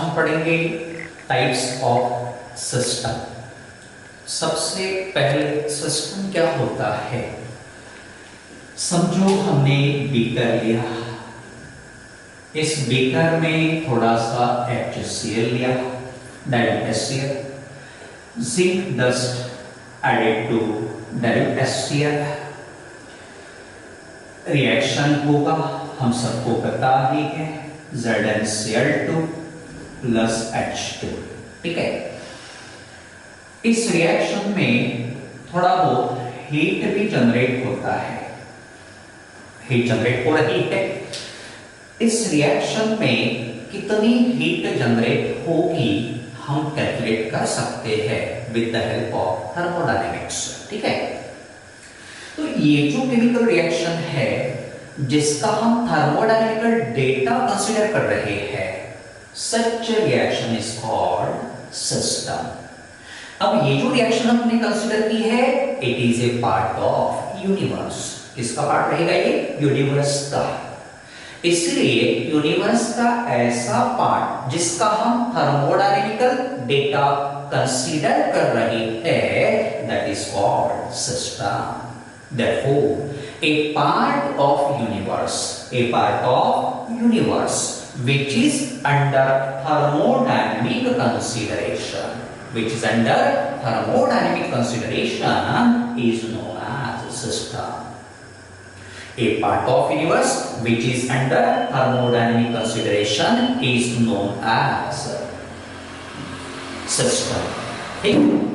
हम पढ़ेंगे types of system. सबसे पहले सिस्टम क्या होता है? समझो हमने बीकर लिया, इस बीकर में थोड़ा सा HCl लिया, dilute HCl, zinc dust added to dilute HCl, reaction होगा, हम सबको पता ही है, ZnCl2 प्लस H2। ठीक है, इस रिएक्शन में थोड़ा बहुत हीट भी जनरेट होता है, हीट जनरेट हो रही है। इस रिएक्शन में कितनी हीट जनरेट होगी हम कैलकुलेट कर सकते हैं with the help of thermodynamics. ठीक है, तो ये जो केमिकल रिएक्शन है जिसका हम थर्मोडायनेमिकल डेटा कंसीडर कर रहे हैं, such reaction is called system. अब ये जो रिएक्शन हमने कंसीडर की है, it is a part of universe. किसका पार्ट रहेगा? ये यूनिवर्स का। इसलिए यूनिवर्स का ऐसा पार्ट जिसका हम थर्मोडायनेमिकल डेटा कंसीडर कर रहे हैं, that is called system. Therefore, a part of universe which is under thermodynamic consideration, is known as system. A part of universe which is under thermodynamic consideration is known as system. ठीक,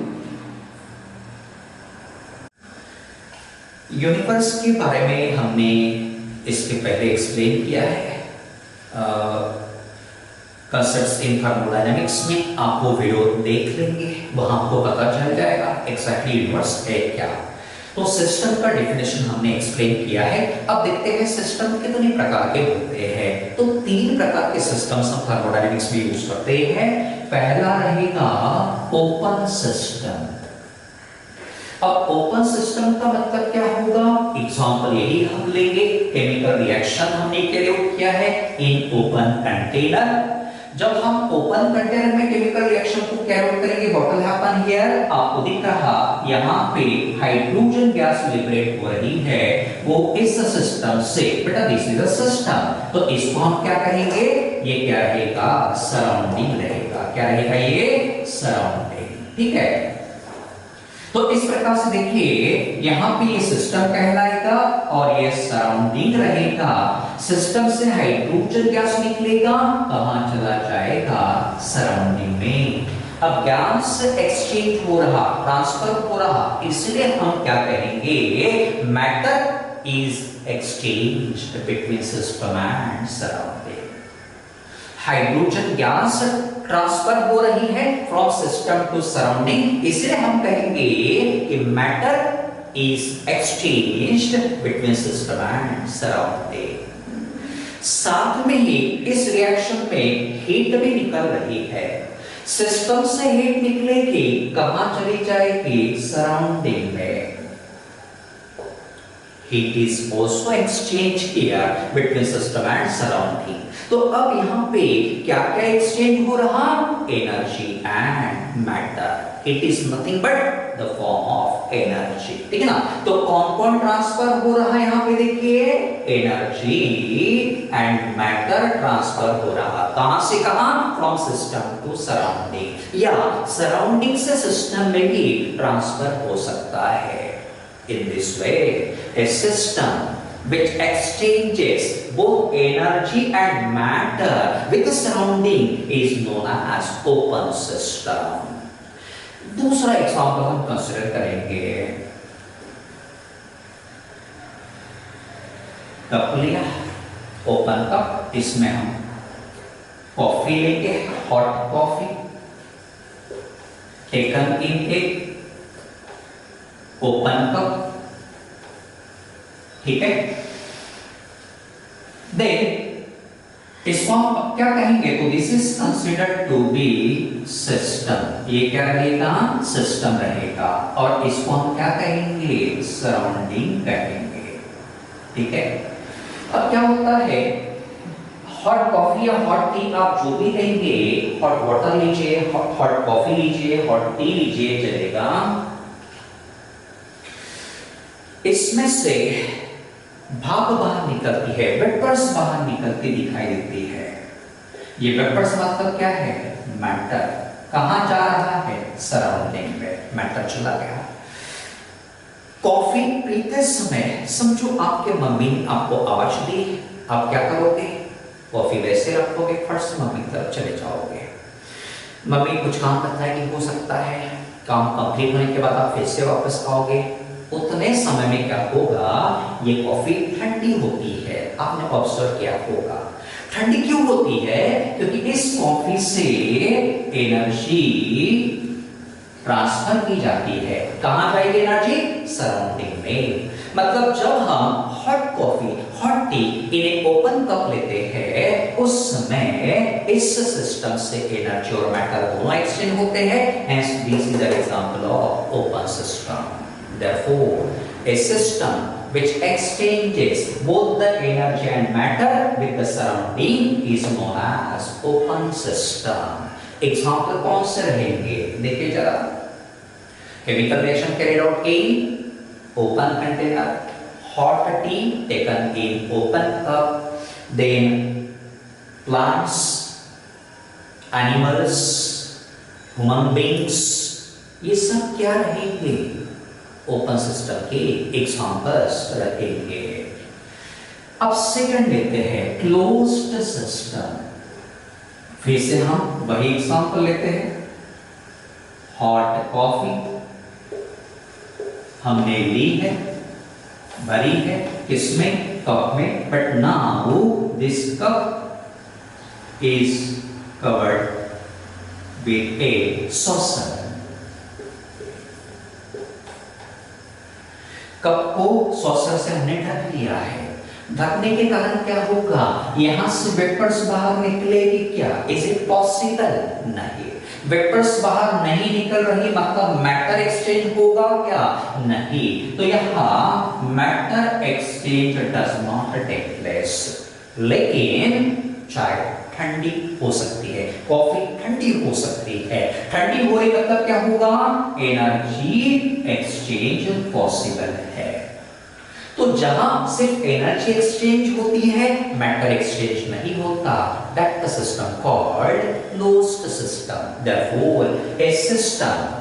universe के बारे में हमने इसके पहले explain किया है concepts इन thermodynamics में। आपको वीडियो देख लेंगे, वहां आपको पता चल जाएगा एग्जैक्टली यूनिवर्स है क्या। तो सिस्टम का डेफिनेशन हमने एक्सप्लेन किया है। अब देखते हैं सिस्टम कितने प्रकार के होते हैं। तो 3 प्रकार के सिस्टम्स हम थर्मोडायनेमिक्स में यूज करते हैं। पहला रहेगा ओपन सिस्टम। अब ओपन सिस्टम का मतलब क्या होगा? एग्जांपल यही हम लेंगे, केमिकल रिएक्शन हमने कैरी आउट किया है इन ओपन कंटेनर। जब हम ओपन कंटेनर में केमिकल रिएक्शन को कैरी आउट करेंगे, व्हाट विल हैपन हियर? आपको दिख रहा यहां पे हाइड्रोजन गैस लिबरेट हो रही है, वो इस सिस्टम से। बेटा दिस इज अ सिस्टम, तो इसको हम क्या कहेंगे? ये क्या रहेगा? सराउंडिंग रहेगा। क्या रहेगा? ये सराउंडिंग। ठीक है, तो इस प्रकार से देखिए यहां पे ये सिस्टम कहलाएगा और ये सराउंडिंग रहेगा। सिस्टम से हाइड्रोजन गैस निकलेगा, कहां चला जाएगा? सराउंडिंग में। अब गैस एक्सचेंज हो रहा, ट्रांसफर हो रहा, इसलिए हम क्या कहेंगे? Matter is exchanged between system and surrounding. Hydrogen gas transfer हो रही है फ्रॉम सिस्टम टू सराउंडिंग, इसलिए हम कहेंगे कि matter is exchanged between system and surrounding. साथ में ही इस रिएक्शन में हीट भी निकल रही है। सिस्टम से हीट निकलेगी, कहां चली जाएगी? सराउंडिंग में। Heat is also exchanged here between system and surrounding. तो अब यहाँ पे क्या क्या एक्सचेंज हो रहा? Energy and matter. It is nothing but the form of energy. ठीक है ना? तो कौन कौन ट्रांसफर हो रहा है यहाँ पे? देखिए एनर्जी एंड मैटर ट्रांसफर हो रहा। कहां से कहां? फ्रॉम सिस्टम टू सराउंडिंग, या सराउंडिंग से सिस्टम में भी ट्रांसफर हो सकता है। In this way, a system which exchanges both energy and matter with the surrounding is known as open system. दूसरा एग्जांपल हम कंसीडर करेंगे। कप लिया, ओपन कप, इसमें हम कॉफी लेंगे, हॉट कॉफी टेकन इन एक ओपन कप। ठीक है, देन इसको हम क्या कहेंगे? तो this is considered to be system. ये क्या रहेगा? सिस्टम रहेगा। और इसको हम क्या कहेंगे? सराउंडिंग कहेंगे। ठीक है, अब क्या होता है? हॉट कॉफी या हॉट टी आप जो भी लेंगे, हॉट वाटर लीजिए, हॉट कॉफी लीजिए, हॉट टी लीजिए, चलेगा। इसमें से भाप बाहर निकलती है, वेपर्स बाहर निकलती दिखाई देती है। ये वेपर्स मतलब क्या है? मैटर। कहां जा रहा है? सराउंडिंग में मैटर चला गया। कॉफी पीते समय समझो आपके मम्मी ने आपको आवाज दी, आप क्या करोगे? कॉफी वैसे रखोगे, फर्स्ट मम्मी की तरफ चले जाओगे। मम्मी कुछ काम बताएगी, हो सकता है काम कंप्लीट होने के बाद आप फिर से वापस आओगे। उतने समय में क्या होगा? ये कॉफी ठंडी होती है, आपने ऑब्जर्व किया होगा। ठंडी क्यों होती है? क्योंकि इस कॉफी से एनर्जी ट्रांसफर की जाती है। कहां जाएगी एनर्जी? सराउंडिंग में। मतलब जब हम हॉट कॉफी, हॉट टी इन्हें ओपन कप लेते हैं, उस समय इस सिस्टम से एनर्जी और मैटर दोनों एक्सचेंज होते हैं। Hence, this is an example of open system. Therefore, a system which exchanges both the energy and matter with the surrounding is known as open system. Example कौन से रहेंगे? देखिए जरा, chemical reaction carried out in open container, hot tea taken in open cup, then plants, animals, human beings, ये सब क्या रहेंगे? Open system के एग्जाम्पल्स रखेंगे। अब सेकंड लेते हैं क्लोज्ड सिस्टम। फिर से हम वही एग्जांपल लेते हैं। हॉट कॉफी हमने ली है, भरी है, किसमें? कप में। But now this cup is covered with A saucer. Cup को सॉसर से हमने ढक लिया है। ढकने के कारण क्या होगा? यहां से वेपर्स बाहर निकलेगी क्या? Is it possible? नहीं। वेपर्स बाहर नहीं निकल रही, मतलब मैटर एक्सचेंज होगा क्या? नहीं। तो यहां matter exchange does not take place. लेकिन चाय ठंडी हो सकती है, कॉफी ठंडी हो सकती है। ठंडी हो रही मतलब क्या होगा? एनर्जी एक्सचेंज पॉसिबल है। तो जहां सिर्फ एनर्जी एक्सचेंज होती है, मैटर एक्सचेंज नहीं होता, that the system called closed system. Therefore A system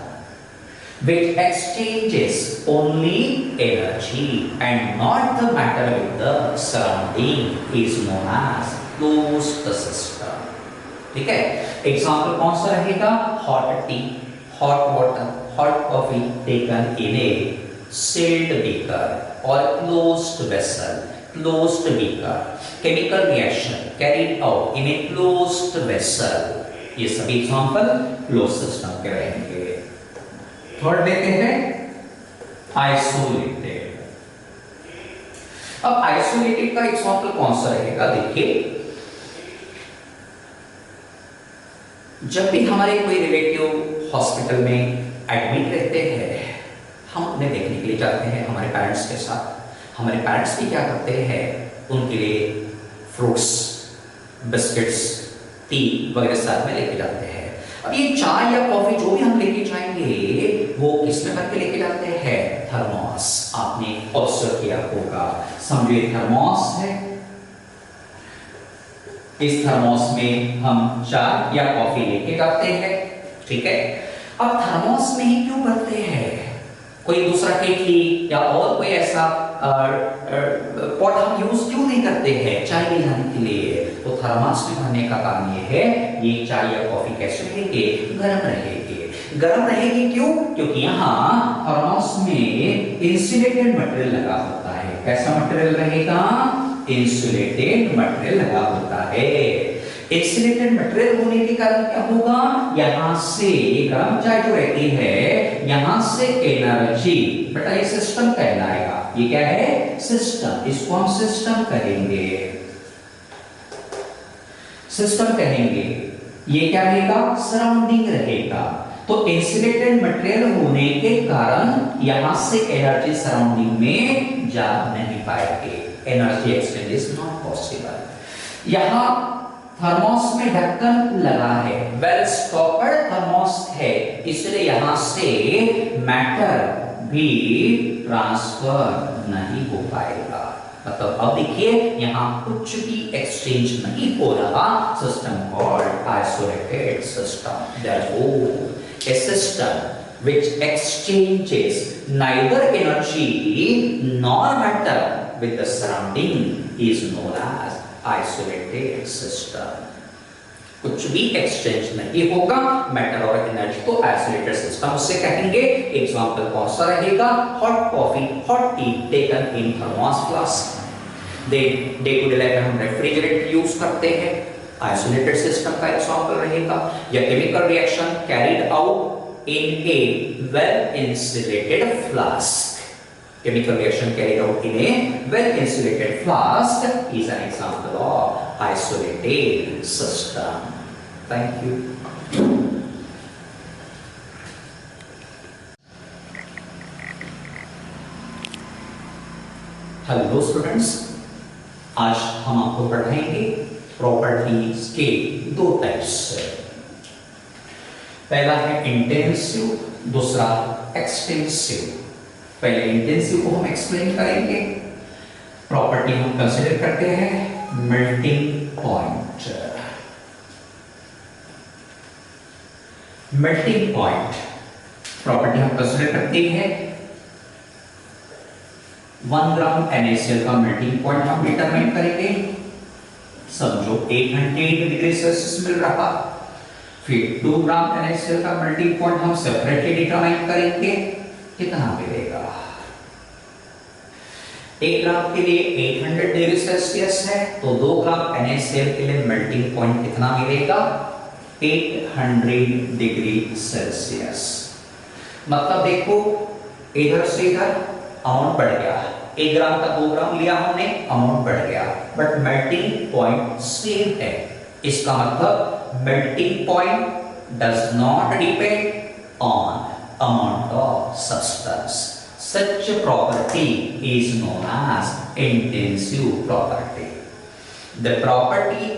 which exchanges only energy and not the matter with the surrounding is known as closed system. ठीक है? एग्जाम्पल कौन सा रहेगा? Hot T, hot water, hot coffee taken in A sealed beaker or closed vessel. Closed beaker, chemical reaction carried out in a closed vessel. ये सभी example close system के रहेंगे। Third लेते हैं आइसोलेटेड। अब आइसोलेटेड का एग्जाम्पल कौन सा रहेगा? देखिए, जब भी हमारे कोई रिलेटिव हॉस्पिटल में एडमिट रहते हैं, हम उन्हें देखने के लिए जाते हैं हमारे पेरेंट्स के साथ। हमारे पेरेंट्स भी क्या करते हैं? उनके लिए फ्रूट्स, बिस्किट्स, टी वगैरह साथ में लेके जाते हैं। अब ये चाय या कॉफी जो भी हम लेके जाएंगे, वो किसमें भर के लेके जाते हैं? थर्मोस। आपने ऑब्जर्व किया होगा। समझिए थर्मोस है, इस थर्मोस में हम चाय या कॉफी लेके जाते हैं। ठीक है? अब थर्मोस में ही क्यों भरते हैं? कोई दूसरा केटली या और कोई ऐसा पॉट हम यूज क्यों नहीं करते हैं चाय ले जाने के लिए? तो थर्मस में भरने का काम ये है, ये चाय या कॉफी कैसे रहेंगे? गर्म रहेगी। गर्म रहेगी क्यों? क्योंकि यहाँ थर्मस में इंसुलेटेड मटेरियल लगा होता है। कैसा मटेरियल रहेगा? इंसुलेटेड मटेरियल लगा होता है। इंसुलेटेड मटेरियल होने के कारण क्या होगा? यहां से गर्म चाय जो रहती है, यहां से एनर्जी, बेटा ये सिस्टम कहलाएगा। ये क्या है? सिस्टम। इसको हम सिस्टम कहेंगे, सिस्टम कहेंगे। ये क्या रहेगा? सराउंडिंग रहेगा। तो इंसुलेटेड मटेरियल होने के कारण यहां से एनर्जी सराउंडिंग में जा नहीं पाएगी। Energy exchange is not possible. यहां थर्मोस में ढक्कन लगा है, वेल स्टॉपर्ड थर्मोस है, इसलिए यहां से मैटर भी ट्रांसफर नहीं हो पाएगा। मतलब अब देखिए यहां कुछ भी एक्सचेंज नहीं हो रहा, system called isolated system. Therefore A system which exchanges neither energy nor matter with the surrounding is known as isolated system। कुछ भी एक्सचेंज नहीं होगा मैटर और एनर्जी को आइसोलेटेड सिस्टम से कहेंगे। एग्जांपल कौन सा रहेगा? Hot coffee, hot tea taken in thermos flask. Day to day life में हम रेफ्रिजरेटर यूज करते हैं, आइसोलेटेड सिस्टम का एग्जांपल रहेगा। या chemical reaction carried out in a well insulated flask, chemical reaction carried out in a well insulated flask is an example of isolated system। Thank you। Hello students, आज हम आपको पढ़ाएंगे properties के दो types. पहला है इंटेंसिव, दूसरा extensive. पहले इंटेंसिव को हम एक्सप्लेन करेंगे। प्रॉपर्टी हम कंसीडर करते हैं melting point. Melting point property हम कंसीडर करते हैं 1 ग्राम NaCl का मेल्टिंग पॉइंट हम डिटरमाइन करेंगे। समझो 800 डिग्री सेल्सियस मिल रहा, फिर 2 ग्राम NaCl का मेल्टिंग पॉइंट हम सेपरेटली डिटरमाइन करेंगे, कितना मिलेगा? 1 ग्राम के लिए 800 डिग्री सेल्सियस है, तो 2 ग्राम NaCl के लिए मेल्टिंग पॉइंट कितना मिलेगा? 800 डिग्री सेल्सियस। मतलब देखो इधर से इधर अमाउंट बढ़ गया, 1 ग्राम का 2 ग्राम लिया हमने, अमाउंट बढ़ गया, बट मेल्टिंग पॉइंट सेम है। इसका मतलब melting point does not depend on amount of substance। Such a property is known as intensive property। The property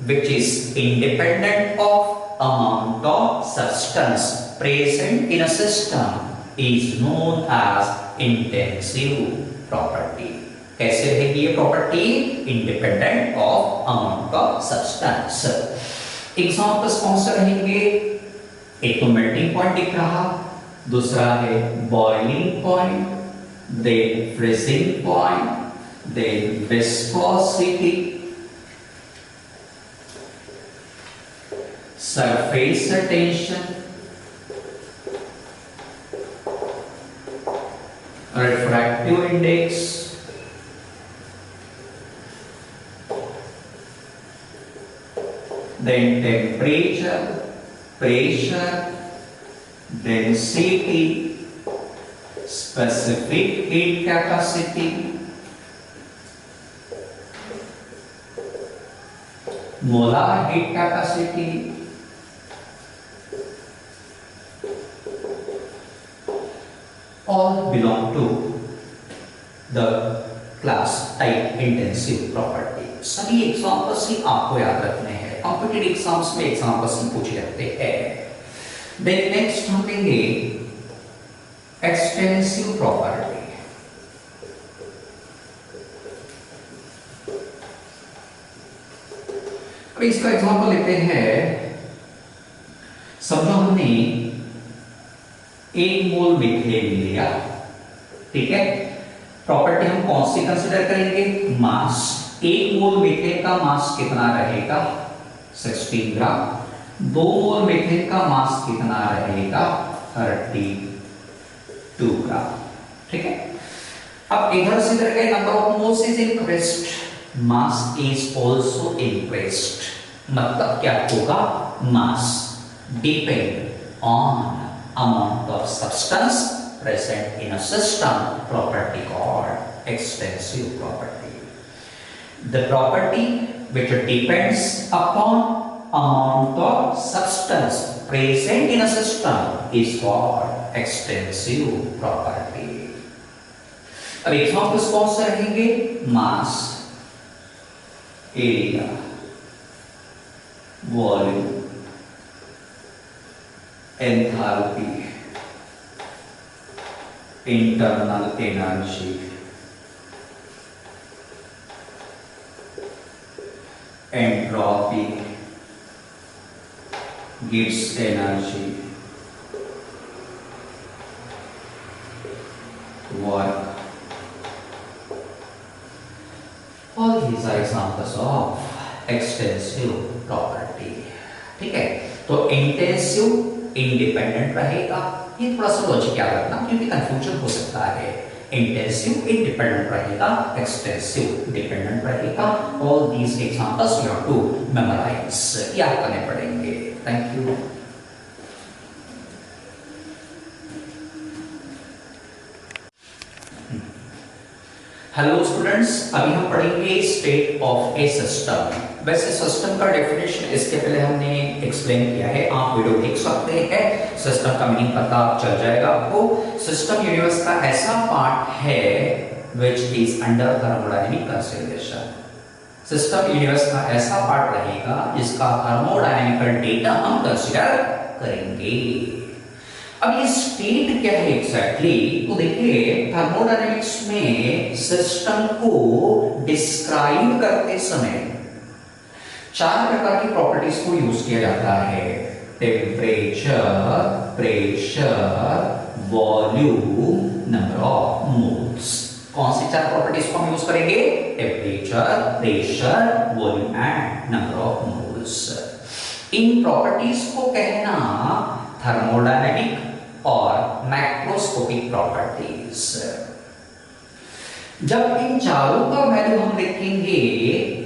which is independent of amount of substance present in a system is known as intensive property। कैसे रहेगी ये property? Independent of amount of substance. Examples कौन से रहेंगे? एक तो melting point दिख रहा, दूसरा है boiling point, then freezing point, then viscosity, surface tension, refractive index, then temperature, pressure, density, specific heat capacity, molar heat capacity, all belong to the class type intensive property। सभी examples ही आपको याद रखने हैं, competitive exams में examples ही पूछे जाते हैं। Then next हम लेंगे एक्सटेंसिव प्रॉपर्टी। अब इसका एग्जांपल लेते हैं। समझो हमने 1 मोल मीथेन लिया, ठीक है। प्रॉपर्टी हम कौन सी कंसीडर करेंगे? मास। 1 मोल मीथेन का मास कितना रहेगा? 16 ग्राम। 2 मोल मीथेन का मास कितना रहेगा? 32 ग्राम, ठीक है। अब इधर से इधर के number of moles is increased, mass is also increased. मतलब क्या होगा? Mass depend on amount of substance present in a system, property called extensive property। The property which depends upon amount of substance present in a system is called extensive property। अब examples कौन से रहेंगे? Mass, area, volume, enthalpy, internal energy, entropy, गिव्स energy, work. All these are examples of extensive property. ठीक है, तो intensive independent रहेगा. ये थोड़ा सा लॉजिक याद रखना क्योंकि कंफ्यूजन हो सकता है. इंटेंसिव इंडिपेंडेंट रहेगा, एक्सटेंसिव डिपेंडेंट रहेगा. All these examples you have to memorise, याद करने पड़ेंगे. Thank you. हेलो स्टूडेंट्स, अभी हम पढ़ेंगे स्टेट ऑफ ए सिस्टम. वैसे सिस्टम का डेफिनेशन इसके पहले हमने एक्सप्लेन किया है, आप वीडियो देख सकते हैं. सिस्टम का मीनिंग पता चल जाएगा आपको. सिस्टम यूनिवर्स का ऐसा पार्ट है which is under thermodynamic consideration. System universe का ऐसा पार्ट रहेगा जिसका थर्मोडायनेमिकल डेटा हम कंसीडर करेंगे. अब ये स्टेट क्या है एग्जैक्टली? तो देखिए, थर्मोडायनेमिक्स में सिस्टम को डिस्क्राइब करते समय 4 प्रकार की प्रॉपर्टीज को यूज किया जाता है. Temperature, pressure, volume, number of moles. कौन सी 4 प्रॉपर्टीज को हम यूज करेंगे? Temperature, pressure, volume and number of moles. In properties को कहना थर्मोडायनेमिक और मैक्रोस्कोपिक प्रॉपर्टीज. जब इन चारों का वैल्यू हम देखेंगे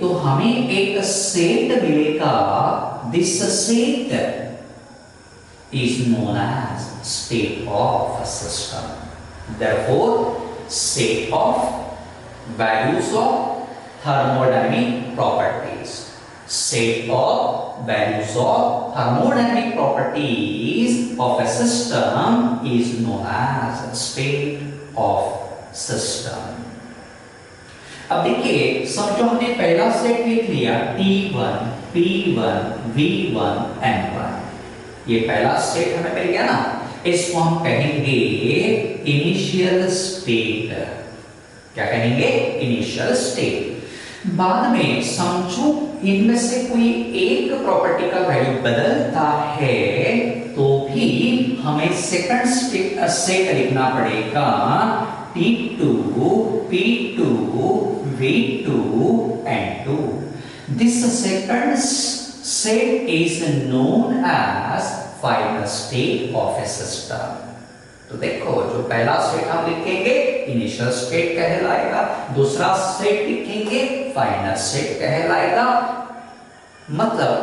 तो हमें एक सेट मिलेगा. This set is known as state of system. Therefore set of values of thermodynamic properties. Set of values of thermodynamic properties of a system is known as state of system. अब देखिए, समझो हमने पहला set लिख लिया T1, P1, V1, M1. ये पहला set हमें मिल गया ना. इसको हम कहेंगे इनिशियल स्टेट. क्या कहेंगे? Initial state. बाद में समझो इनमें से कोई एक प्रॉपर्टी का वैल्यू बदलता है तो भी हमें सेकंड सेट लिखना पड़ेगा. T2, P2, V2, N2. This second set is known as final state of a system. तो देखो, जो पहला सेट हम लिखेंगे इनिशियल स्टेट कहलाएगा, दूसरा सेट लिखेंगे फाइनल सेट कहलाएगा. मतलब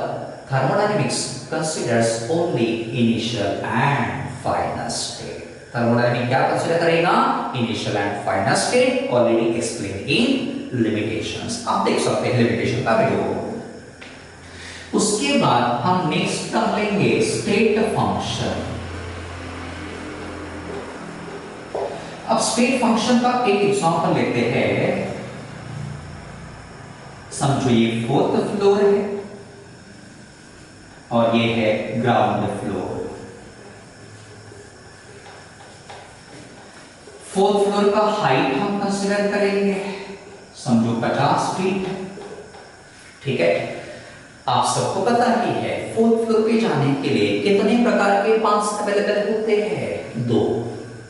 thermodynamics considers only initial and final state. Thermodynamics क्या कंसीडर करेगा? Initial and final state. Already explain in limitations. आप देख सकते हैं लिमिटेशन का वीडियो. उसके बाद हम नेक्स्ट टर्म लेंगे स्टेट फंक्शन. अब स्टेट फंक्शन का एक एग्जांपल लेते हैं. समझो ये 4th फ्लोर है और ये है ग्राउंड फ्लोर. 4th फ्लोर का हाइट हम कंसीडर करेंगे. समझो 50 फीट. ठीक है, आप सबको पता ही है 4th फ्लोर पे जाने के लिए कितने प्रकार के पाथ अवेलेबल होते हैं? 2.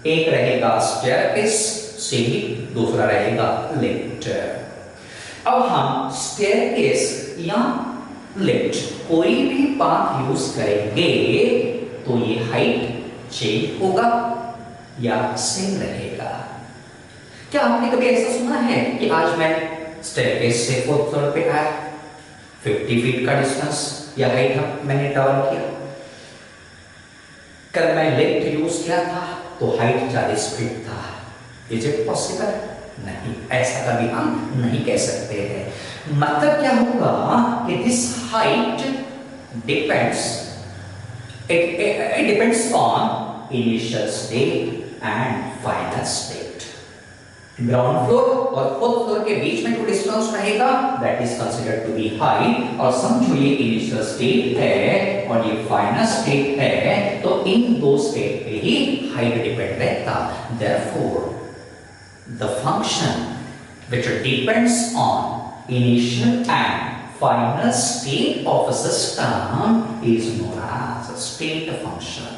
एक रहेगा स्टेयरकेस सीढ़ी, दूसरा रहेगा लिफ्ट. अब हम स्टेयरकेस या लिफ्ट कोई भी पाथ यूज करेंगे तो ये हाइट चेंज होगा या सेम रहेगा. क्या आपने कभी ऐसा सुना है कि आज मैं स्टेयरकेस से 4th फ्लोर पे आया, 50 फीट का डिस्टेंस या हाइट मैंने ट्रैवल किया. कल मैं लिफ्ट यूज किया था तो हाइट 40 फीट था. Is it possible? नहीं, ऐसा कभी हम नहीं कह सकते हैं. मतलब क्या होगा कि this height depends, it depends on initial state and final state. Ground floor और फोर्थ फ्लोर के बीच में जो डिस्टेंस रहेगा that is considered to be height. और समझो ये इनिशियल स्टेट है और ये फाइनल स्टेट है, तो इन दो स्टेट पे ही हाइट डिपेंड रहता। Therefore the function which depends on initial and final state of a system is known as a state function।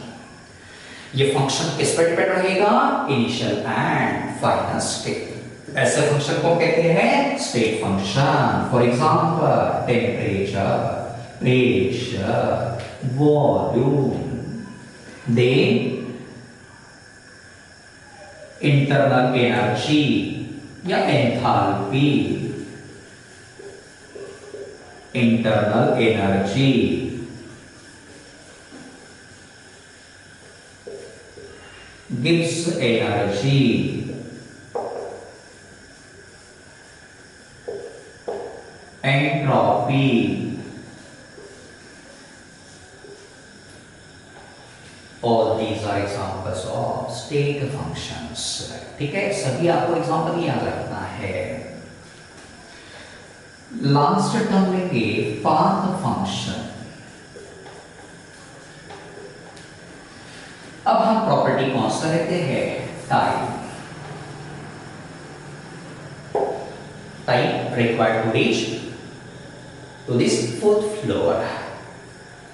ये फंक्शन किस पर डिपेंड रहेगा? Initial and final state. ऐसे फंक्शन को कहते हैं state function. For example temperature, pressure, volume, then internal energy या enthalpy, internal energy, गिव्स energy, entropy, all these are examples of state functions। ठीक है, सभी आपको एग्जांपल याद रखना है। लास्ट टर्म लेंगे पाथ फंक्शन। अब हम प्रॉपर्टी कौन सा लेते हैं? Time. Time required to reach to this fourth floor.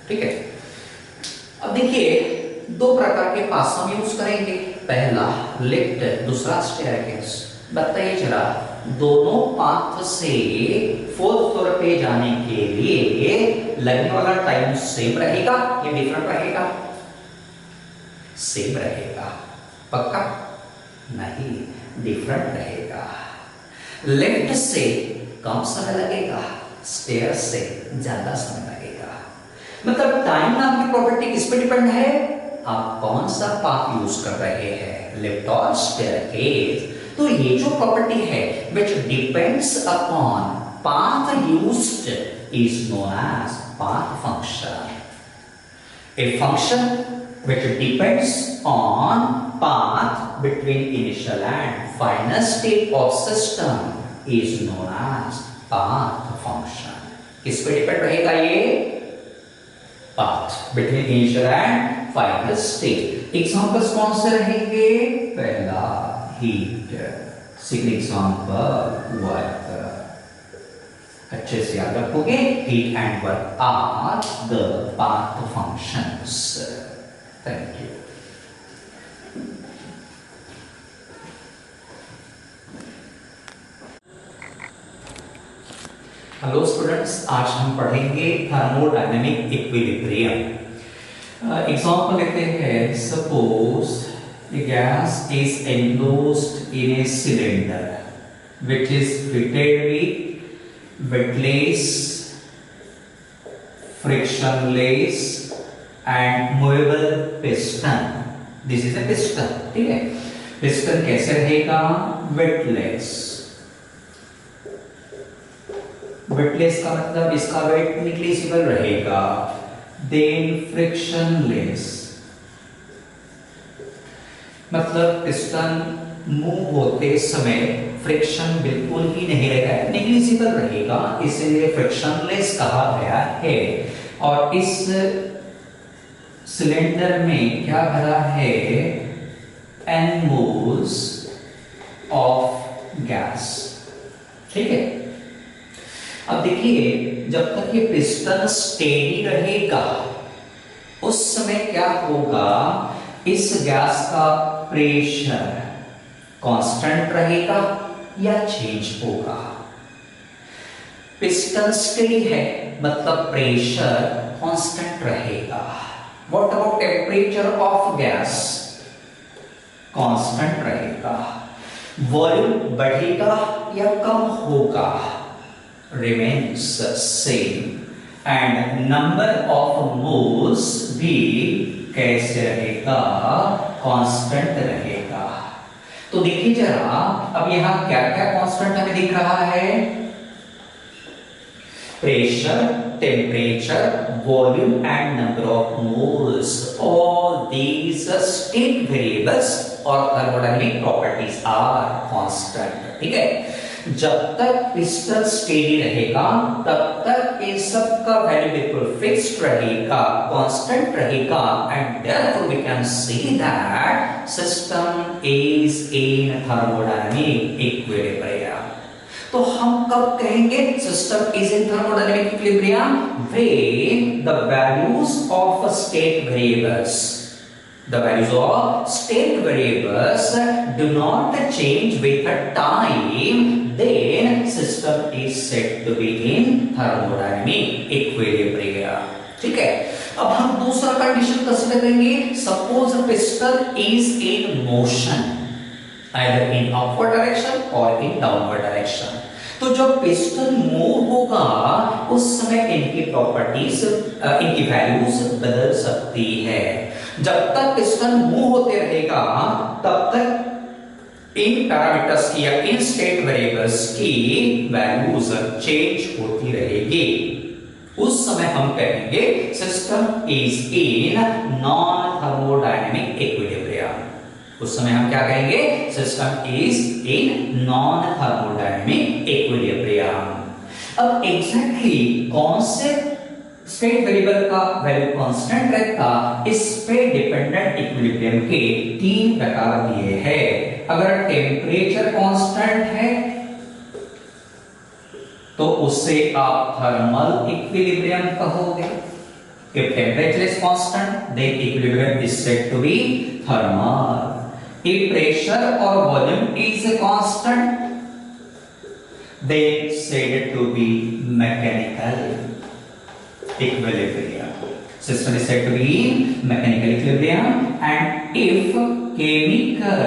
ठीक है, अब देखिए दो प्रकार के पास हम यूज करेंगे। पहला लिफ्ट, दूसरा स्टेयरकेस। बताइए जरा, दोनों पाथ से फोर्थ फ्लोर पे जाने के लिए लगने वाला टाइम सेम रहेगा या डिफरेंट रहेगा? सेम रहेगा। पक्का? नहीं, डिफरेंट रहेगा। लिफ्ट से कम समय लगेगा, स्टेयर से ज्यादा समय लगेगा। मतलब टाइम नाम की प्रॉपर्टी किस पे डिपेंड है? आप कौन सा पाथ यूज कर रहे हैं, लिफ्ट और स्टेयरकेस। तो ये जो प्रॉपर्टी है which depends upon path used is known as path function। A function which depends on path between initial and final state of system is known as path function। किस पे depend रहेगा ये? path between initial and final state। Examples कौन से रहेंगे? पहला heat, second example work. अच्छे से याद रखोगे, heat and work are the path functions. Thank you. Hello students, आज हम पढ़ेंगे थर्मोडायनेमिक इक्विलिब्रियम। एग्जांपल लेते हैं। Suppose a gas is enclosed in a cylinder which is fitted with weightless, frictionless and movable piston। This is a piston। ठीक है, piston कैसे रहेगा? weightless। weightless का मतलब इसका वेट निग्लिजिबल रहेगा। then frictionless मतलब पिस्टन मूव होते समय फ्रिक्शन बिल्कुल ही नहीं रहेगा, नेग्लिजिबल रहेगा, इसलिए फ्रिक्शनलेस कहा गया है। और इस सिलेंडर में क्या भरा है? n moles of gas. ठीक है, अब देखिए जब तक ये पिस्टन स्टेडी रहेगा उस समय क्या होगा? इस गैस का प्रेशर कांस्टेंट रहेगा या चेंज होगा? पिस्टन स्टेडी है मतलब प्रेशर कांस्टेंट रहेगा। What about temperature of gas? Constant रहेगा। वॉल्यूम बढ़ेगा या कम होगा? Remains same. And number of moles भी कैसे रहेगा? कांस्टेंट रहेगा। तो देखिए जरा, अब यहां क्या क्या कांस्टेंट हमें दिख रहा है? pressure, temperature, volume and number of moles, all these state variables or thermodynamic properties are constant. ठीक है, जब तक पिस्टन स्टेडी रहेगा तब तक इन सब का वैल्यू बिल्कुल फिक्स्ड रहेगा, कांस्टेंट रहेगा, and therefore we can see that system is in thermodynamic equilibrium. तो हम कब कहेंगे system is in thermodynamic equilibrium? When the values of state variables, the values of state variables do not change with time, then system is said to be in thermodynamic equilibrium। ठीक है, अब हम दूसरा condition consider करेंगे। Suppose piston is in motion either in upward direction or in downward direction। तो जब piston move होगा उस समय इनकी प्रॉपर्टीज, इनकी वैल्यूज बदल सकती है। जब तक पिस्टन मूव होते रहेगा तब तक इन पैरामीटर्स की या इन स्टेट वेरिएबल्स की वैल्यूज चेंज होती रहेगी। उस समय हम कहेंगे system is in non thermodynamic equilibrium. उस समय हम क्या कहेंगे? System is in non thermodynamic equilibrium. अब एग्जैक्टली कौन से स्टेट वेरिएबल का वैल्यू कांस्टेंट रहता, इस पे डिपेंडेंट इक्विलिब्रियम के तीन प्रकार दिए हैं। अगर टेम्परेचर कांस्टेंट है तो उससे आप थर्मल इक्विलिब्रियम कहोगे। If temperature is constant, then equilibrium is said to be thermal. If pressure or volume is constant, then said to be mechanical equilibrium. System is said to be in mechanical equilibrium, and if chemical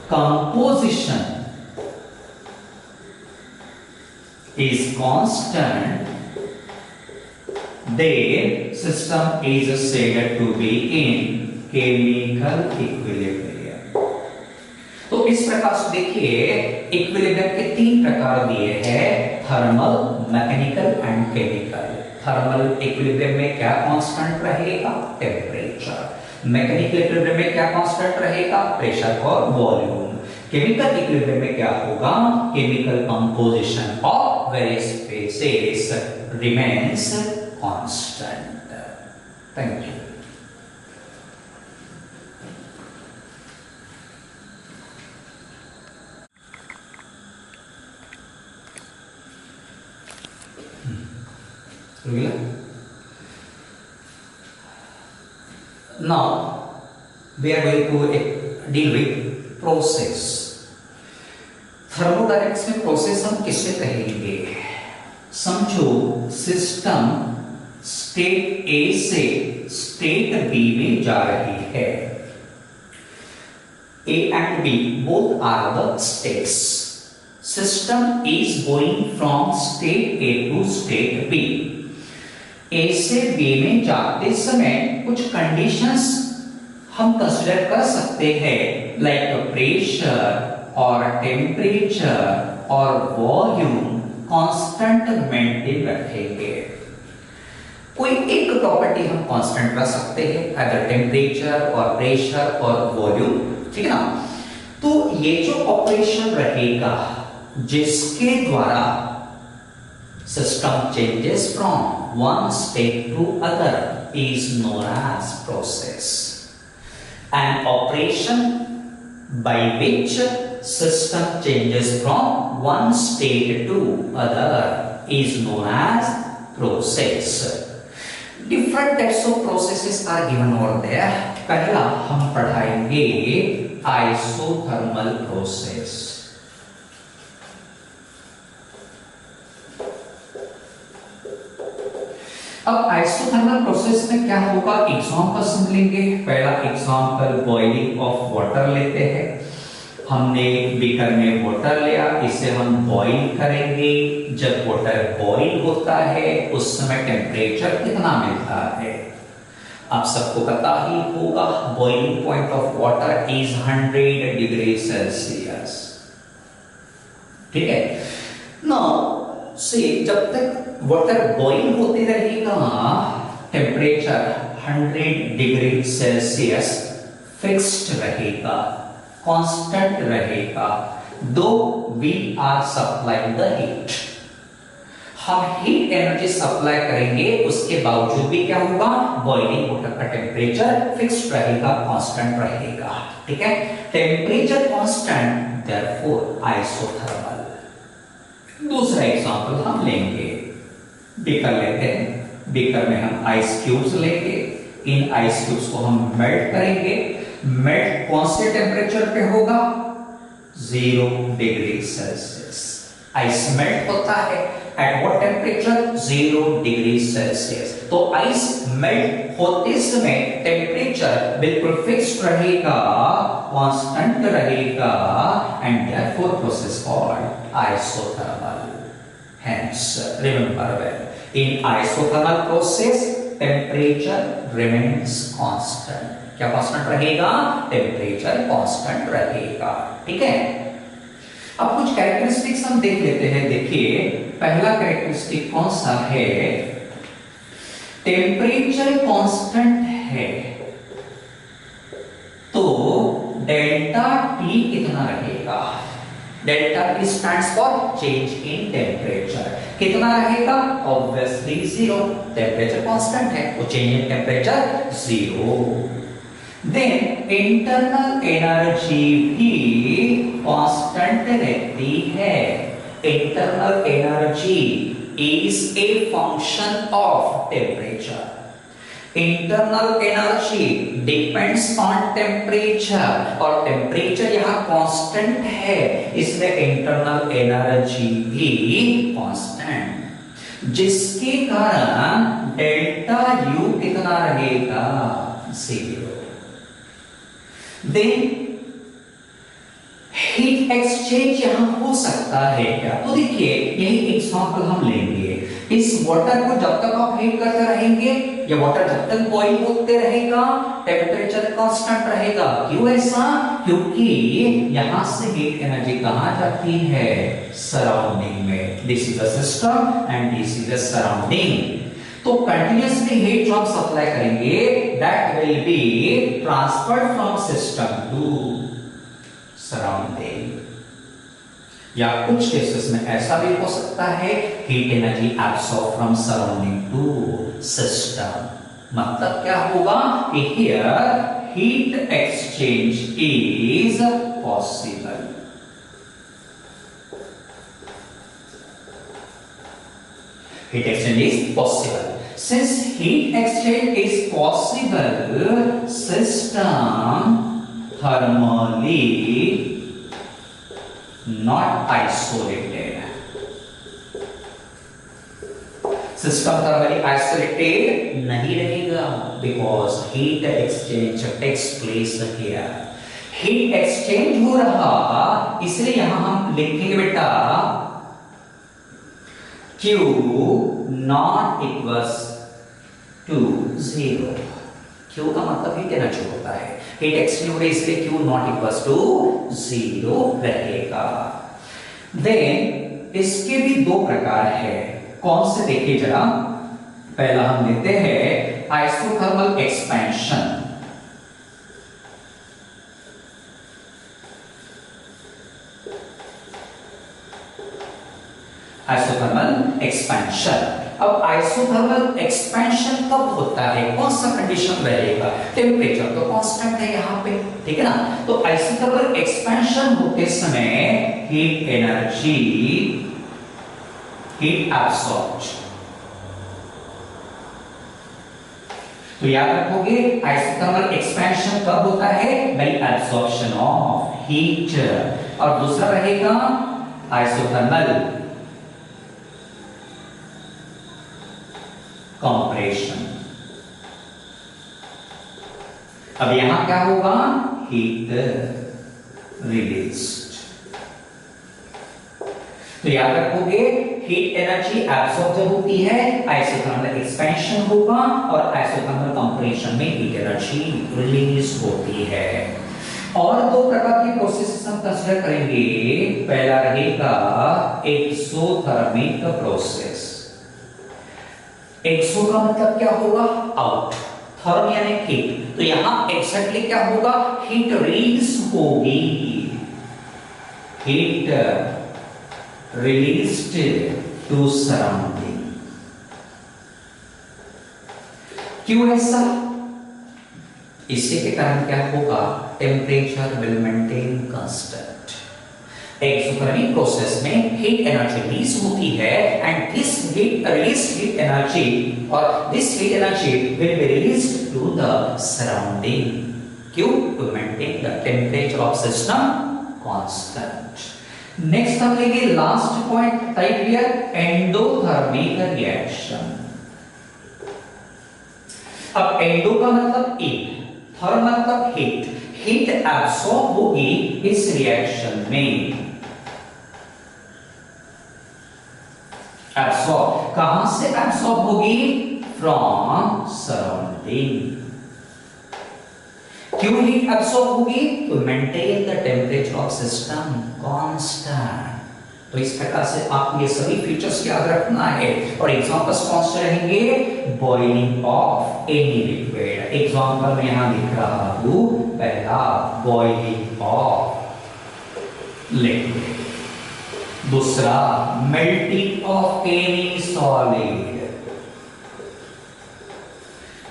composition is constant, then system is said to be in chemical equilibrium। तो इस प्रकार से देखिए equilibrium के तीन प्रकार दिए हैं, thermal, mechanical and chemical. Thermal equilibrium में क्या कांस्टेंट रहेगा? टेम्परेचर। मैकेनिकल इक्विलिब्रियम में क्या कांस्टेंट रहेगा? प्रेशर और वॉल्यूम। केमिकल इक्विलिब्रियम में क्या होगा? Chemical composition of various phases remains constant. Thank you. Now we are going to deal with process। Thermodynamics में प्रोसेस हम किसे कहेंगे? समझो सिस्टम स्टेट ए से स्टेट बी में जा रही है। A and B both are the states। System is going from state A to state B। A से B में जाते समय कुछ कंडीशंस हम कंसीडर कर सकते हैं, लाइक प्रेशर और टेम्परेचर और वॉल्यूम कांस्टेंट मेंटेन रखेंगे। कोई एक प्रॉपर्टी हम कांस्टेंट रख सकते हैं, अगर टेम्परेचर और प्रेशर और वॉल्यूम, ठीक है ना। तो ये जो ऑपरेशन रहेगा जिसके द्वारा system changes from one state to other is known as process। An operation by which system changes from one state to other is known as process। Different types of processes are given over there। पहला हम पढ़ाएंगे isothermal process। अब isothermal process में क्या होगा? Examples हम लेंगे। पहला एग्जांपल बॉइलिंग ऑफ वाटर लेते हैं। हमने बीकर में वाटर लिया, इसे हम बॉईल करेंगे। जब वाटर बॉईल होता है उस समय टेम्परेचर कितना मिलता है? आप सबको पता ही होगा, boiling point of water is 100 degree Celsius. ठीक है। नाउ से जब तक वाटर बॉइल होते रहेगा टेम्परेचर 100 डिग्री सेल्सियस फिक्स्ड रहेगा, कांस्टेंट रहेगा, though we are supplying the heat. हम हीट एनर्जी सप्लाई करेंगे, उसके बावजूद भी क्या होगा, बॉइलिंग वाटर का टेम्परेचर फिक्स्ड रहेगा, कांस्टेंट रहेगा। ठीक है, टेम्परेचर कांस्टेंट, देयरफॉर आइसोथर्मल। दूसरा एग्जांपल हम लेंगे, बीकर लेते हैं। बीकर में हम आइस क्यूब्स लेंगे, इन आइस क्यूब्स को हम मेल्ट करेंगे। मेल्ट कौन से टेम्परेचर पे होगा, 0 डिग्री सेल्सियस। आइस मेल्ट होता है at what temperature, 0 degree Celsius. तो आइस मेल्ट होते समय टेम्परेचर बिल्कुल फिक्स्ड रहेगा, कांस्टेंट रहेगा, and therefore process called isothermal. Hence remember well, in isothermal process temperature remains constant. क्या कांस्टेंट रहेगा, टेम्परेचर कांस्टेंट रहेगा। ठीक है, अब कुछ कैरेक्टरिस्टिक्स हम देख लेते हैं। देखिए, पहला कैरेक्टरिस्टिक कौन सा है, टेम्परेचर कांस्टेंट है तो डेल्टा टी कितना रहेगा, delta T stands for change in temperature. कितना रहेगा, ऑब्वियसली 0, टेम्परेचर कांस्टेंट है, वो change in temperature 0। Then internal energy भी कांस्टेंट रहती है। Internal energy is a function of temperature. Internal energy depends on temperature, और टेम्परेचर यहाँ कांस्टेंट है, इसलिए इंटरनल एनर्जी भी कांस्टेंट, जिसके कारण डेल्टा यू कितना रहेगा, 0। देन हीट एक्सचेंज यहां हो सकता है क्या, तो देखिए यही एग्जांपल हम लेंगे। इस वाटर को जब तक आप हीट करते रहेंगे, ये वाटर जब तक बॉइल होते रहेगा, टेम्परेचर कांस्टेंट रहेगा। क्यों ऐसा, क्योंकि यहां से हीट एनर्जी कहां जाती है, सराउंडिंग में। This is a system and this is a surrounding. तो कंटिन्यूअसली हीट जो हम सप्लाई करेंगे, that will be transferred from system to surrounding. या कुछ केसेस में ऐसा भी हो सकता है, heat energy absorb from surrounding to system. मतलब क्या होगा कि here heat exchange is possible. Heat exchange is possible. Since heat exchange is possible, system thermally not isolated. System thermally isolated नहीं रहेगा, because heat exchange takes place here. Heat exchange हो रहा, इसलिए यहां हम लिखेंगे बेटा Q not equals to 0। Q का मतलब हीट एनर्जी होता है, हीट एक्सचेंज हो रही है, इसलिए Q not equals to 0 रहेगा। देन इसके भी दो प्रकार है, कौन से देखिए जरा। पहला हम लेते हैं आइसोथर्मल एक्सपेंशन। Isothermal expansion. अब आइसोथर्मल एक्सपेंशन कब होता है, कौन सा कंडीशन रहेगा, टेम्परेचर तो कांस्टेंट है यहाँ पे, ठीक है ना। तो आइसोथर्मल एक्सपेंशन होते समय हीट एनर्जी, हीट एब्सॉर्ब्ड। तो याद रखोगे आइसोथर्मल एक्सपेंशन कब होता है, बाय एब्सॉर्प्शन ऑफ हीट। और दूसरा रहेगा आइसोथर्मल कंप्रेशन। अब यहां क्या होगा, हीट रिलीज्ड। तो याद रखोगे हीट एनर्जी एब्सॉर्ब जब होती है, आइसोथर्मल एक्सपेंशन होगा, और आइसोथर्मल कंप्रेशन में हीट एनर्जी रिलीज होती है। और दो प्रकार की प्रोसेस हम कंसीडर करेंगे। पहला रहेगा एक्सोथर्मिक प्रोसेस। एक्सो का मतलब क्या होगा? आउट, थर्म यानी हीट, तो यहां एक्जेक्टली क्या होगा? हीट रिलीज होगी, हीट रिलीज्ड टू सराउंडिंग। क्यों ऐसा? इससे के कारण क्या होगा? Temperature will maintain constant. Exothermic process में हीट एनर्जी रिलीज होती है and this heat released heat energy और this heat energy will be released to the surrounding. क्यों? To maintain the temperature of system constant. Next हम लेंगे last point, type here endothermic reaction. अब endo का मतलब एक, थर्म मतलब heat, heat absorb होगी इस रिएक्शन में। एब्सॉर्ब कहां से एब्सॉर्ब होगी? From surrounding. क्यों हीट एब्सॉर्ब होगी? To maintain the temperature of system constant. तो इस प्रकार से आपको ये सभी फीचर्स याद रखना है और एग्जांपल्स कौन से रहेंगे? Boiling of any liquid. Example में यहां लिख रहा हूं, पहला बॉइलिंग ऑफ लिक्विड, दूसरा मेल्टिंग ऑफ एनी सॉलिड,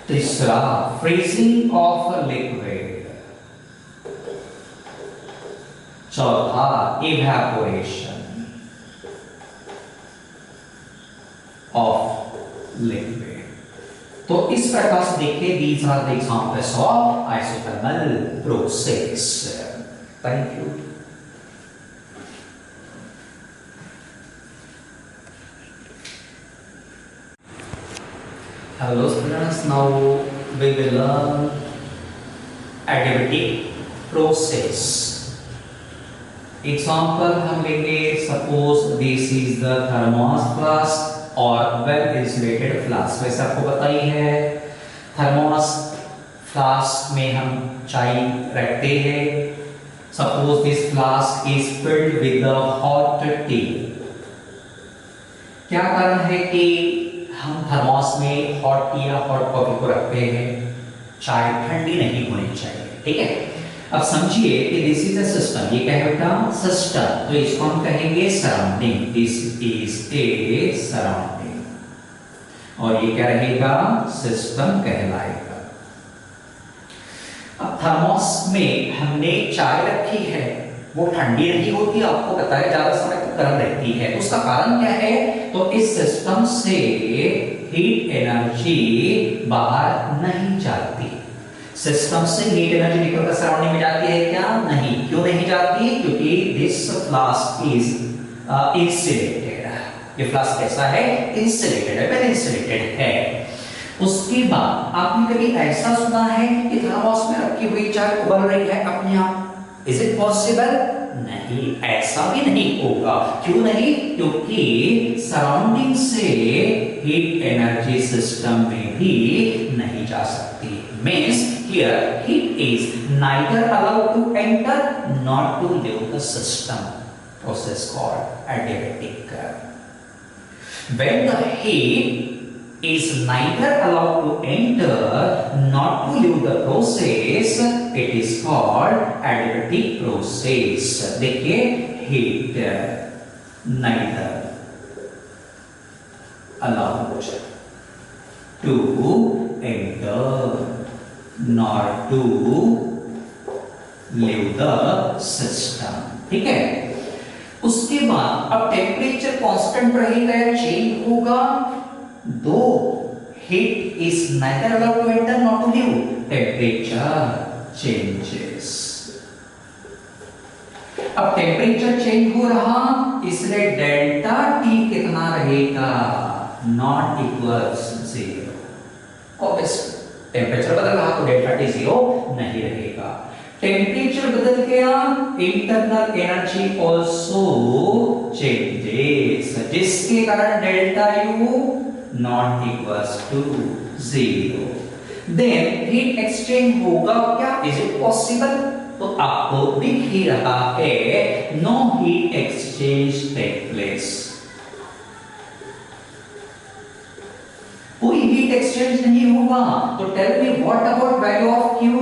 तीसरा फ्रीजिंग ऑफ लिक्विड, चौथा इवेपोरेशन ऑफ लिक्विड। तो इस प्रकार से देखिए, these are the examples of isothermal process. Thank you. Hello students, now we will learn adiabatic process. Example हम लेंगे, suppose this is the thermos flask और वेल इंसुलेटेड फ्लास्क। वैसे आपको पता ही है, थर्मोस फ्लास्क में हम चाय रखते हैं। Suppose this flask is filled with the hot T. क्या कारण है कि हम थर्मोस में हॉट टी या हॉट कॉफी को रखते हैं? चाय ठंडी नहीं होनी चाहिए, ठीक है। अब समझिए कि दिस इज अ सिस्टम, ये क्या है बेटा? सिस्टम। तो इसको हम कहेंगे surrounding, this is a surrounding और ये क्या रहेगा? सिस्टम कहलाएगा। अब थर्मोस में हमने चाय रखी है, वो ठंडी नहीं होती, आपको पता है, ज्यादा समय तक गर्म रहती है। उसका कारण क्या है? तो इस सिस्टम से हीट एनर्जी बाहर नहीं जाती। सिस्टम से हीट एनर्जी निकलकर सराउंडिंग में जाती है क्या? नहीं। क्यों नहीं जाती? क्योंकि दिस फ्लास्क इज इंसुलेटेड। ये फ्लास्क कैसा है? इंसुलेटेड है, वेल इंसुलेटेड है। उसके बाद आपने कभी ऐसा सुना है कि थर्मोस में रखी हुई चाय उबल रही है अपने आप? Is it possible? नहीं, ऐसा भी नहीं होगा। क्यों नहीं? क्योंकि सराउंडिंग से हीट एनर्जी सिस्टम में भी नहीं जा सकती। Means here heat is neither allowed to enter nor to leave the system. Process called adiabatic. When the heat is neither allowed to enter nor to leave the process, it is called adiabatic process. देखिए, heat neither allowed to enter nor to leave the system, ठीक है। उसके बाद अब temperature constant रहेगा या change होगा? दो heat is neither allowed to enter nor to leave, temperature changes। अब टेम्परेचर चेंज हो रहा, इसलिए डेल्टा टी कितना रहेगा? Not equals zero. Obviously temperature बदल रहा तो डेल्टा टी जीरो नहीं रहेगा। टेम्परेचर बदल गया, इंटरनल एनर्जी आल्सो चेंजेस, जिसके कारण delta U not equals to zero. Then heat exchange होगा क्या? Is it possible? तो आपको दिख ही रहा है, no heat exchange take place, कोई हीट एक्सचेंज नहीं होगा। तो tell me what about value of Q,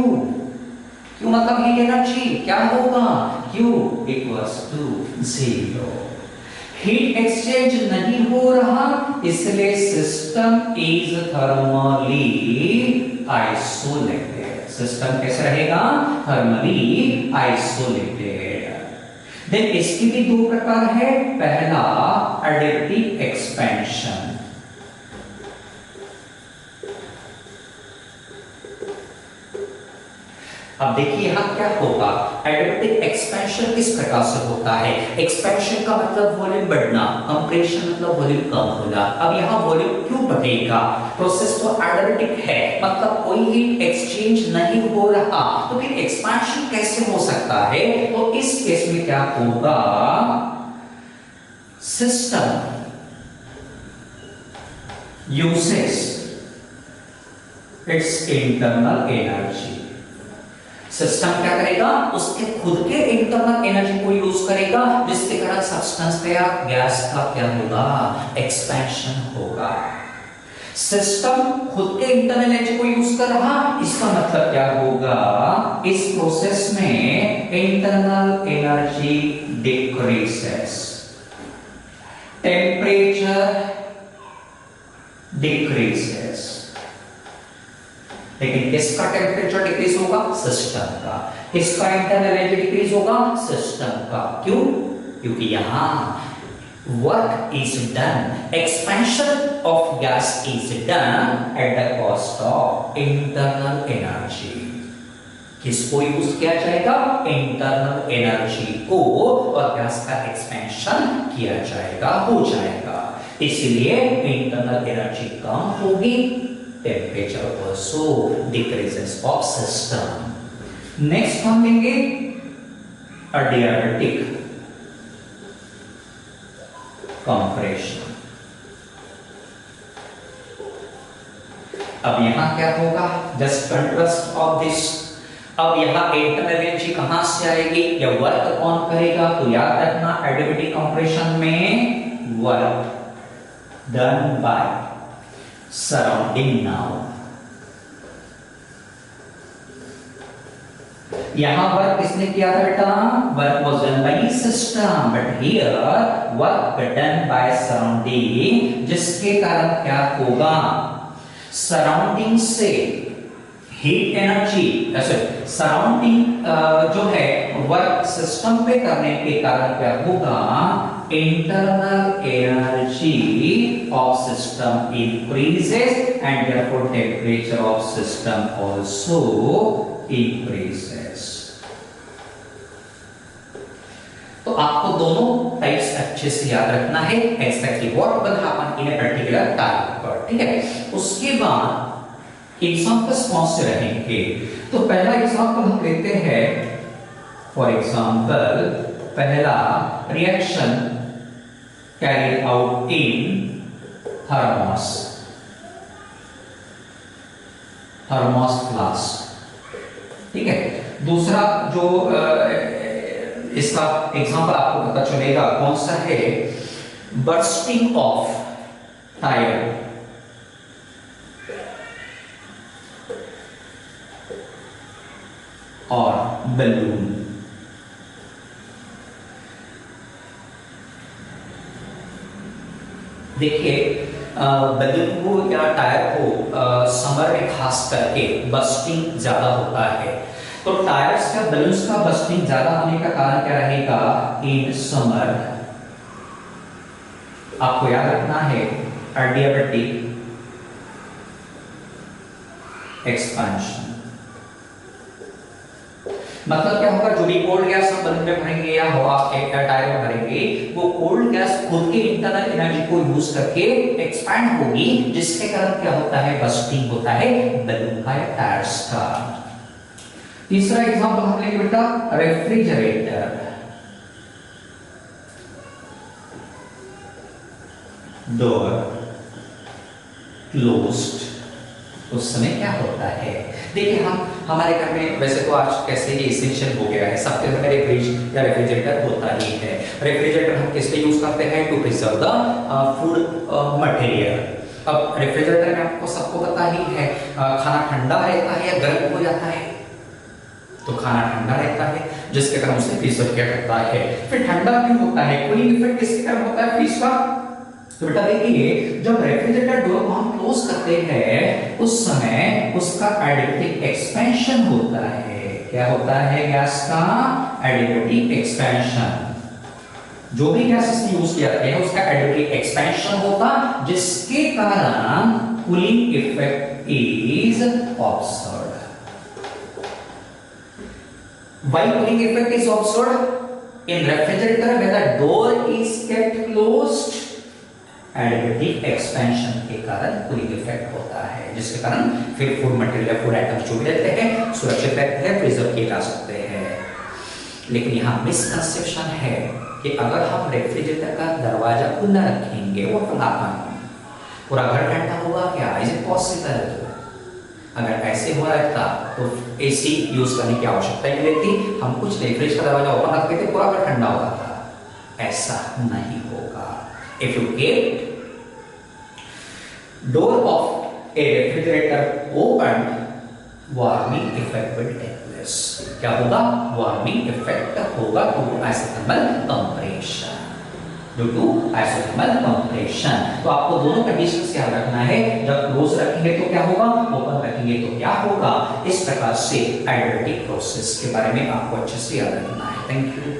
Q मतलब हीट एनर्जी, क्या होगा, Q equals to 0। Heat exchange नहीं हो रहा, इसलिए system is thermally isolated. System कैसे रहेगा, थर्मली आइसोलेटेड। देन इसकी भी दो प्रकार है, पहला एडिटिव एक्सपेंशन, अब देखिए यहां क्या होगा, एडिटिव एक्सपेंशन किस प्रकार से होता है, एक्सपेंशन का मतलब वॉल्यूम बढ़ना, कंप्रेशन मतलब वॉल्यूम कम होना। अब यहां वॉल्यूम क्यों बढ़ेगा, प्रोसेस तो एडिटिव है, मतलब कोई हीट एक्सचेंज नहीं हो रहा, तो फिर एक्सपेंशन कैसे हो सकता है। तो इस केस में क्या होगा, system uses it's internal energy, system क्या करेगा, उसके खुद के इंटरनल एनर्जी को यूज करेगा, जिसके कारण सब्सटेंस का या गैस का क्या होगा, एक्सपेंशन होगा। सिस्टम खुद के इंटरनल एनर्जी को यूज कर रहा, इसका मतलब क्या होगा, इस प्रोसेस में internal energy decreases, temperature decreases, लेकिन किसका टेम्परेचर डिक्रीज होगा, सिस्टम का। किसका इंटरनल एनर्जी डिक्रीज होगा, सिस्टम का। क्यों, क्योंकि यहां work is done, expansion of gas is done at the cost of internal energy. किसको यूज किया जाएगा, इंटरनल एनर्जी को, और गैस का एक्सपेंशन किया जाएगा, हो जाएगा। इसलिए इंटरनल एनर्जी कम होगी, temperature also decreases of system. Next हम लेंगे adiabatic compression। अब यहां क्या होगा, just contrast of this। अब यहां इंटरनल एनर्जी कहां से आएगी, या वर्क कौन करेगा, तो याद रखना adiabatic compression में work done by surrounding now। यहां वर्क किसने किया था बेटा, work was done by system, but here work done by surrounding, जिसके कारण क्या होगा, सराउंडिंग से हीट एनर्जी, ऐसे सराउंडिंग जो है वर्क सिस्टम पे करने के कारण क्या होगा, internal energy of system increases and therefore temperature of system also increases। तो आपको दोनों टाइप्स अच्छे से याद रखना है, exactly what will happen in a particular type पर, ठीक है। उसके बाद एग्जांपल्स कौन से रहेंगे, तो पहला एग्जांपल हम लेते हैं, फॉर एग्जांपल पहला reaction carried out in thermos flask, ठीक है। दूसरा जो इसका एग्जांपल आपको पता चलेगा कौन सा है, बर्स्टिंग ऑफ टायर और बलून। देखिए बलून को या टायर को समर में खास करके बस्टिंग ज्यादा होता है, तो टायर्स का बलून्स का बस्टिंग ज्यादा होने का कारण क्या रहेगा, इन समर आपको याद रखना है एडियाबैटिक एक्सपेंशन। मतलब क्या होगा, जो भी कोल्ड गैस हम बलून में भरेंगे या हवा के टायर में भरेंगे, वो कोल्ड गैस खुद के इंटरनल एनर्जी को यूज करके एक्सपैंड होगी, जिसके कारण क्या होता है, बस्टिंग होता है बलून का या टायर्स का। तीसरा एग्जांपल हम लेंगे बेटा, रेफ्रिजरेटर। डोर क्लोज्ड, उस समय क्या होता है, देखिए हम हमारे घर में वैसे तो आज कैसे ये एसेंशियल हो गया है, सबके घर में फ्रिज या रेफ्रिजरेटर होता ही है। रेफ्रिजरेटर हम किस लिए यूज करते हैं? To preserve the food material. अब रेफ्रिजरेटर में आपको सबको पता ही है खाना ठंडा रहता है या गर्म हो जाता है? तो खाना ठंडा रहता है जिसके कारण उसे प्रिजर्व किया जाता है। फिर ठंडा क्यों होता है? कूलिंग इफेक्ट किसके कारण होता है फ्रिज का? तो बेटा देखिए, जब रेफ्रिजरेटर डोर को हम क्लोज करते हैं उस समय उसका एडिटिव एक्सपेंशन होता है। क्या होता है गैस का? Additive expansion. जो भी गैस इसमें यूज किया जाता है उसका एडिटिव एक्सपेंशन होता, जिसके कारण cooling effect is observed. Why cooling effect is observed in refrigerator when the door is kept closed? Additive expansion के कारण कूलिंग इफेक्ट होता है, जिसके कारण फिर फूड मटेरियल, फूड आइटम्स जो भी रहते हैं सुरक्षित रहते हैं, प्रिजर्व किए जा सकते हैं। लेकिन यहाँ मिसकंसेप्शन है कि अगर हम रेफ्रिजरेटर का दरवाजा खुला रखेंगे, वो पूरा घर ठंडा होगा क्या? Is it possible? अगर ऐसे हो रहा था तो एसी यूज करने की आवश्यकता ही नहीं रहती, हम कुछ नहीं, फ्रिज का दरवाजा ओपन रखते थे, पूरा घर ठंडा होता था। ऐसा नहीं होगा। If you keep door of a refrigerator open, warming effect will take place. क्या होगा? वार्मिंग इफेक्ट होगा to isothermal compression, due to isothermal compression. तो आपको दोनों कंडीशंस याद रखना है। जब क्लोज रखेंगे तो क्या होगा, ओपन रखेंगे तो क्या होगा। इस प्रकार से एडिटिव प्रोसेस के बारे में आपको अच्छे से याद रखना है। Thank you.